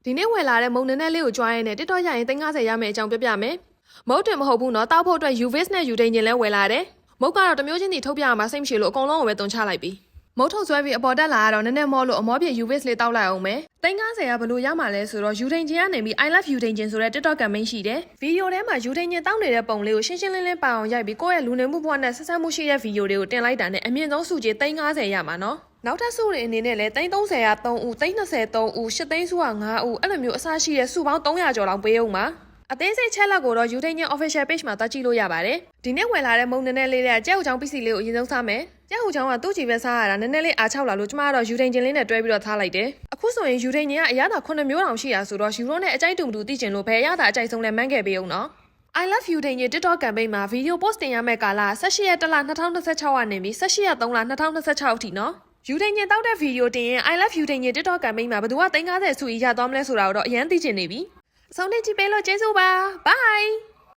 ဒီနေ့ဝယ်လာတဲ့မုံနည်းနည်းလေးကိုကြွားရင်းနဲ့ TikTok ရရင်350ရမယ့်အကြောင်းပြပြမယ်။မုတ်တင်မဟုတ်ဘူးနော်တောက်ဖို့အတွက် UVS နဲ့ ယူဒိန်ဂျင်လဲဝယ်လာတယ်။မုတ်ကတော့တမျိုးချင်းစီထုတ်ပြရမှာစိတ်မရှိလို့အကုန်လုံးကိုပဲတွန်ချလိုက်ပြီ။မုတ်ထုတ်ဆွဲပြီးအပေါ်တက်လာတော့နည်းနည်းမောလို့အမောပြေ UVS လေးတောက်လိုက်အောင်မယ်။350ကဘလို့ရမှာလဲဆိုတော့ယူဒိန်ဂျင်ကနေပြီး I love ယူဒိန်ဂျင်ဆိုတဲ့ TikTok campaign ရှိတယ်။ဗီဒီယိုထဲမှာယူဒိန်ဂျင်တောက်နေတဲ့ပုံလေးကိုရှင်းရှင်းလင်းလင်းပါအောင်ရိုက်ပြီးကိုယ့်ရဲ့လူနေမှုဘဝနဲ့ဆက်ဆက်မှုရှိတဲ့ဗီဒီယိုတွေကိုတင်လိုက်တာနဲ့အမြင့်ဆုံးစုကြီး350ရမှာနော်။နောက်ထပ်စုတွေအနေနဲ့လည်း330က3ဦး323ဦး8သိန်းစုက5ဦးအဲ့လိုမျိုးအစားရှိတဲ့စုပေါင်း300ကျော်လောက်ပေးအောင်ပါအသေးစိတ်ချက်လက်ကိုတော့ Udinyan Official Page မှာသွားကြည့်လို့ရပါတယ်ဒီနေ့ဝယ်လာတဲ့မုံနည်းနည်းလေးတဲ့ကြက်ဥချောင်းပစ္စည်းလေးကိုအရင်ဆုံးစားမယ်ကြက်ဥချောင်းကသူ့ကြည့်ပဲစားရတာနည်းနည်းလေးအားချောက်လာလို့ကျမကတော့ Udinyan လေးနဲ့တွဲပြီးတော့ထားလိုက်တယ်အခုဆိုရင် Udinyan ကအရသာ9မျိုးတောင်ရှိရဆိုတော့ယူရိုနဲ့အကြိုက်တူမတူသိချင်လို့ဘယ်အရသာအကြိုက်ဆုံးလဲမှန်းခဲ့ပေးအောင်နော်I love Udinyan TikTok campaign မှာ video post တင်ရမယ့်ကာလ18ရက်1လ2026ကနေပြီး18ရက်3လ2026အထိနော်ယူဒိန်ညင်တောက်တဲ့ဗီဒီယိုတင်ရင် I love ယူဒိန်ညင် TikTok campaign မှာဘယ်သူက350စုကြီးရသွားမလဲဆိုတာကိုတော့အရင်သိချင်နေပြီအဆုံးထိကြည့်ပေးလို့ကျေးဇူးပါ bye